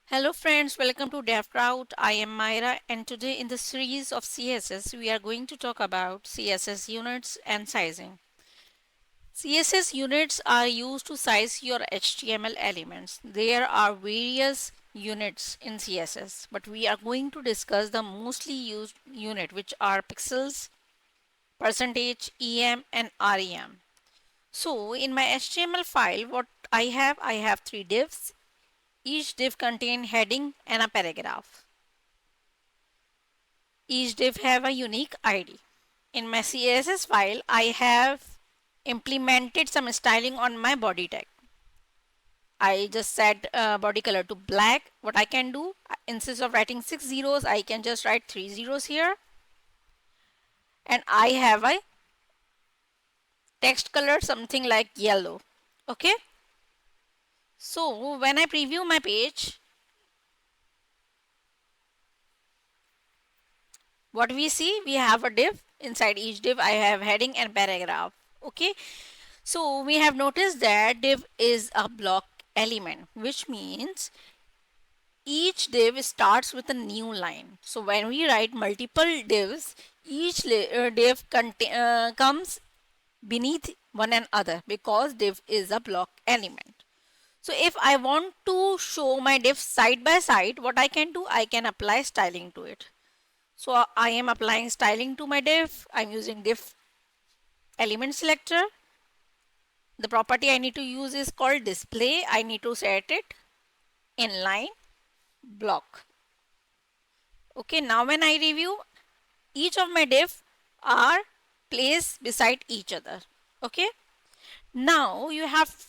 Hello friends, welcome to DevCrowd. I am Myra and today in the series of CSS we are going to talk about CSS units and sizing. CSS units are used to size your HTML elements. There are various units in CSS, but we are going to discuss the mostly used unit which are pixels, percentage, EM and REM. So in my HTML file what I have three divs. Each div contain heading and a paragraph. Each div have a unique ID. In my CSS file, I have implemented some styling on my body tag. I just set body color to black. What I can do, instead of writing 6 zeros, I can just write 3 zeros here. And I have a text color something like yellow. Okay. So when I preview my page, what we see, we have a div. Inside each div, I have heading and paragraph. Okay. So we have noticed that div is a block element, which means each div starts with a new line. So when we write multiple divs, each div comes beneath one another because div is a block element. So if I want to show my div side by side, what I can do, I can apply styling to it. So I am applying styling to my div. I'm using div element selector. The property I need to use is called display. I need to set it in line block. Okay, now when I review, each of my div are placed beside each other. Okay, now you have,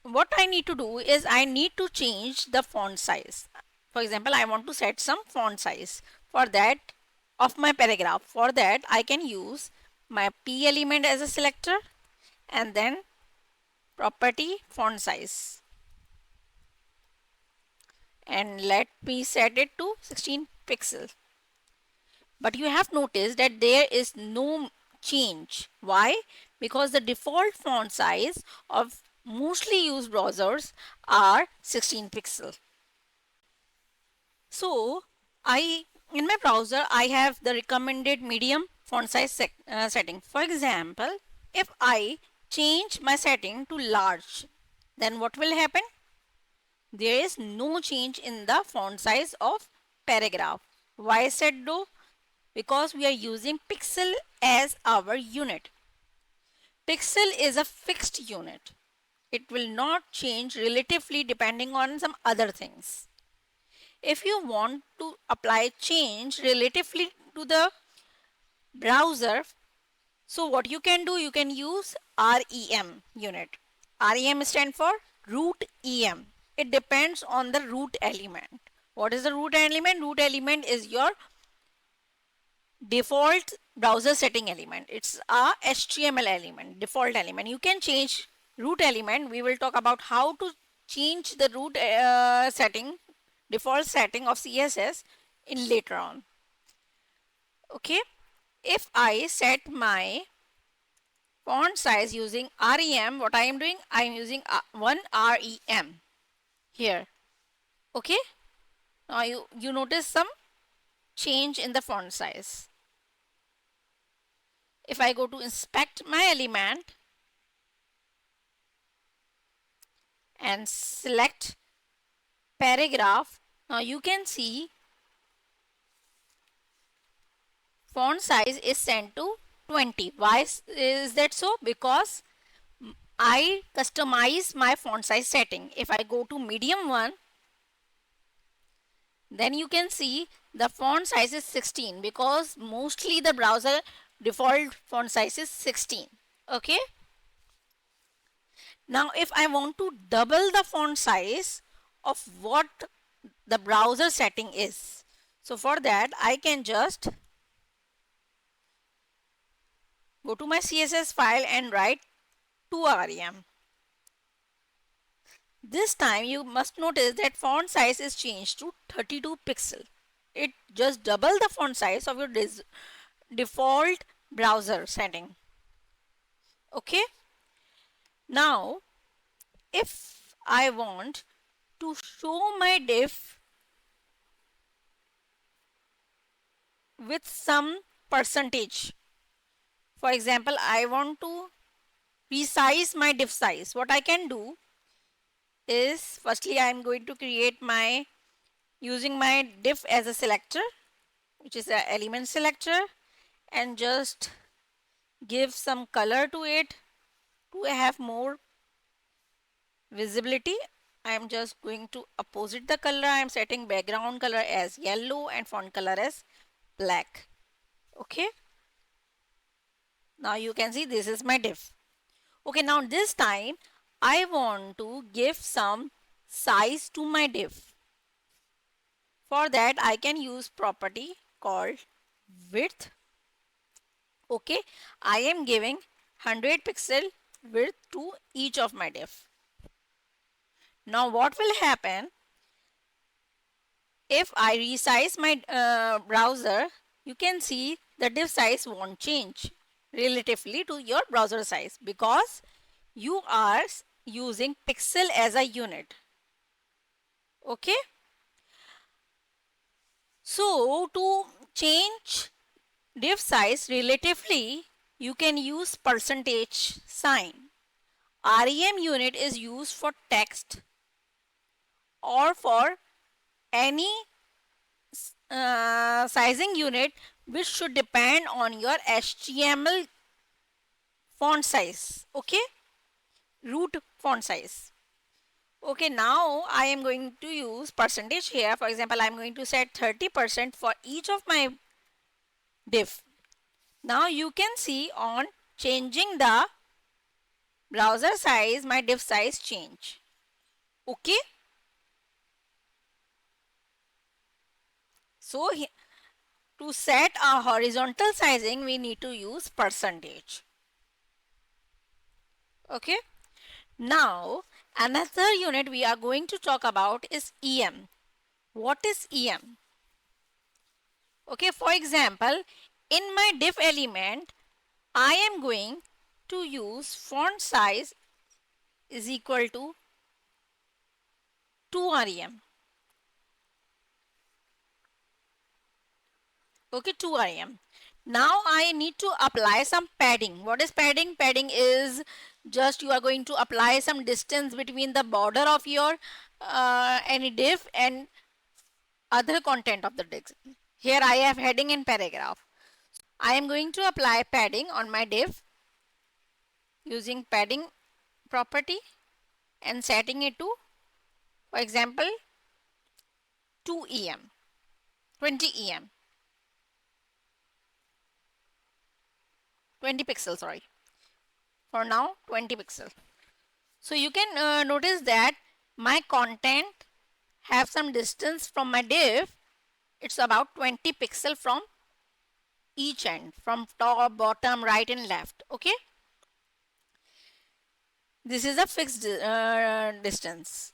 what I need to do is I need to change the font size. For example, I want to set some font size for that of my paragraph. For that I can use my P element as a selector and then property font size, and let me set it to 16 pixels. But you have noticed that there is no change. Why? Because the default font size of mostly used browsers are 16 pixels. So I, in my browser, I have the recommended medium font size setting. For example, if I change my setting to large, then what will happen? There is no change in the font size of paragraph. Why said though? Because we are using pixel as our unit. Pixel is a fixed unit. It will not change relatively depending on some other things. If you want to apply change relatively to the browser, so what you can do, you can use REM unit. REM stands for root EM. It depends on the root element. What is the root element? Root element is your default browser setting element. It's a HTML element, default element. You can change root element. We will talk about how to change the root setting, default setting of CSS in later on. Okay, if I set my font size using REM, what I am doing, I am using one REM here. Okay, now you notice some change in the font size. If I go to inspect my element and select paragraph, now you can see font size is set to 20. Why is that so? Because I customize my font size setting. If I go to medium one, then you can see the font size is 16 because mostly the browser default font size is 16. Okay. Now if I want to double the font size of what the browser setting is, so for that I can just go to my CSS file and write 2rem. This time you must notice that font size is changed to 32 pixel. It just double the font size of your default browser setting. Okay. Now if I want to show my diff with some percentage. For example, I want to resize my diff size. What I can do is, firstly I am going to create my, using my diff as a selector, which is an element selector, and just give some color to it to have more visibility. I am just going to opposite the color. I am setting background color as yellow and font color as black. Okay, now you can see this is my diff. Okay, now this time I want to give some size to my diff. For that I can use property called width. Okay, I am giving 100 pixel width to each of my diff. Now what will happen if I resize my browser? You can see the diff size won't change relatively to your browser size because you are using pixel as a unit. Okay, so to change diff size relatively, you can use percentage sign. REM unit is used for text or for any sizing unit which should depend on your HTML font size. Okay, root font size. Okay, now I am going to use percentage here. For example, I am going to set 30% for each of my diff. Now you can see on changing the browser size, my diff size change. Okay, so to set a horizontal sizing we need to use percentage. Okay, now another unit we are going to talk about is EM. What is EM? Okay, for example, in my diff element I am going to use font size is equal to 2 rem. Okay, 2 rem. Now I need to apply some padding. What is padding? Padding is just you are going to apply some distance between the border of your any diff and other content of the diff. Here I have heading and paragraph. I am going to apply padding on my diff using padding property and setting it to, for example, 2 em, 20 em, 20 pixels, sorry. For now 20 pixels. So you can notice that my content have some distance from my div. It's about 20 pixel from each end, from top, bottom, right and left. Okay, this is a fixed distance.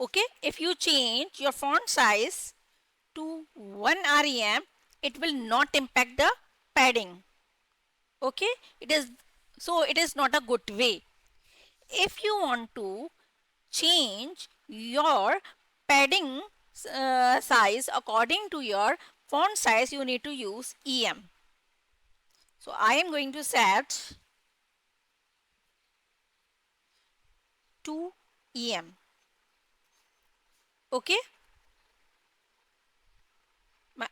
Okay, if you change your font size to 1 rem, it will not impact the padding. Okay, it is, so it is not a good way. If you want to change your padding size according to your font size, you need to use em. So I am going to set to em. Okay,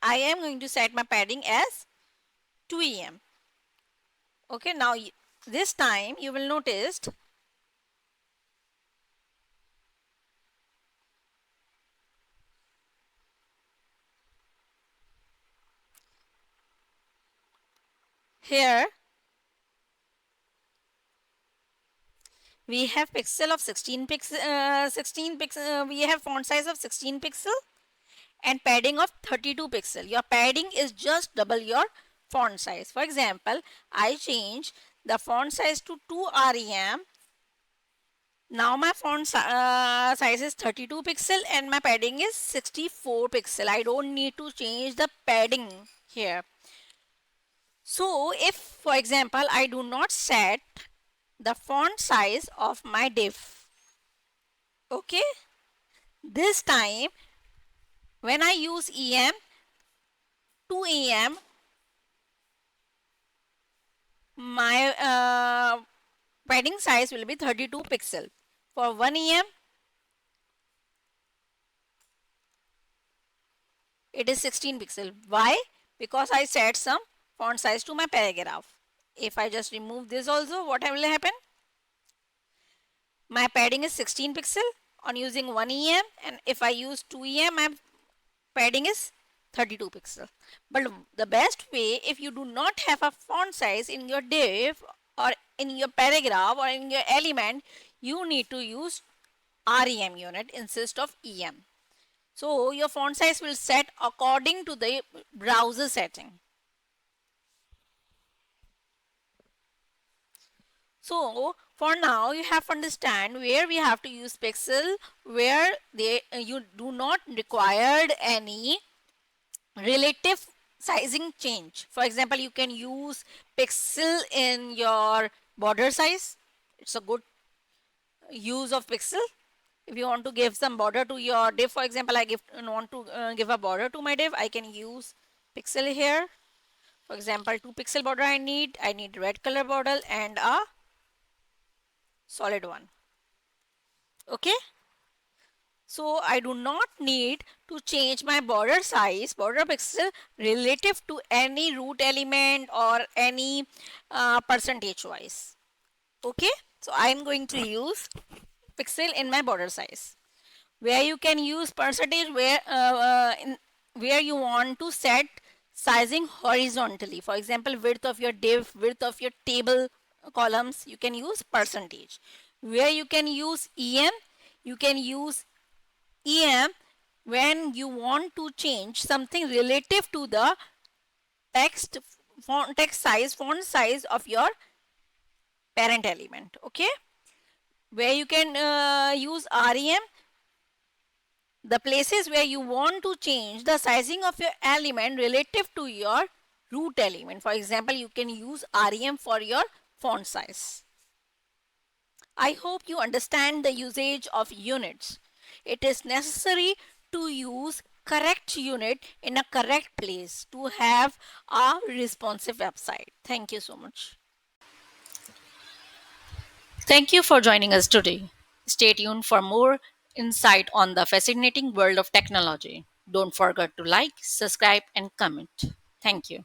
I am going to set my padding as 2 em. Okay, now this time you will notice here we have pixel of 16 pixel, we have font size of 16 pixel and padding of 32 pixel. Your padding is just double your font size. For example, I change the font size to 2 rem. Now my font size is 32 pixel and my padding is 64 pixel. I don't need to change the padding here. So if, for example, I do not set the font size of my div, okay, this time when I use EM, 2EM, my padding size will be 32 pixel. For 1EM, it is 16 pixel. Why? Because I set some font size to my paragraph. If I just remove this also, what will happen? My padding is 16 pixel on using 1EM, and if I use 2EM, my padding is 32 pixel. But the best way, if you do not have a font size in your div or in your paragraph or in your element, you need to use REM unit instead of EM. So your font size will set according to the browser setting. So for now you have to understand where we have to use pixel, where you do not required any relative sizing change. For example, you can use pixel in your border size. It's a good use of pixel. If you want to give some border to your div, for example, I want to give a border to my div, I can use pixel here. For example, 2 pixel border I need red color border and a solid one. Okay. So I do not need to change my border size, border pixel relative to any root element or any percentage wise. Okay. So I am going to use pixel in my border size. Where you can use percentage where you want to set sizing horizontally. For example, width of your div, width of your table columns, you can use percentage. Where you can use EM, you can use EM when you want to change something relative to the font size of your parent element. Okay. Where you can use REM, the places where you want to change the sizing of your element relative to your root element. For example, you can use REM for your font size. I hope you understand the usage of units. It is necessary to use correct unit in a correct place to have a responsive website. Thank you so much. Thank you for joining us today. Stay tuned for more insight on the fascinating world of technology. Don't forget to like, subscribe, and comment. Thank you.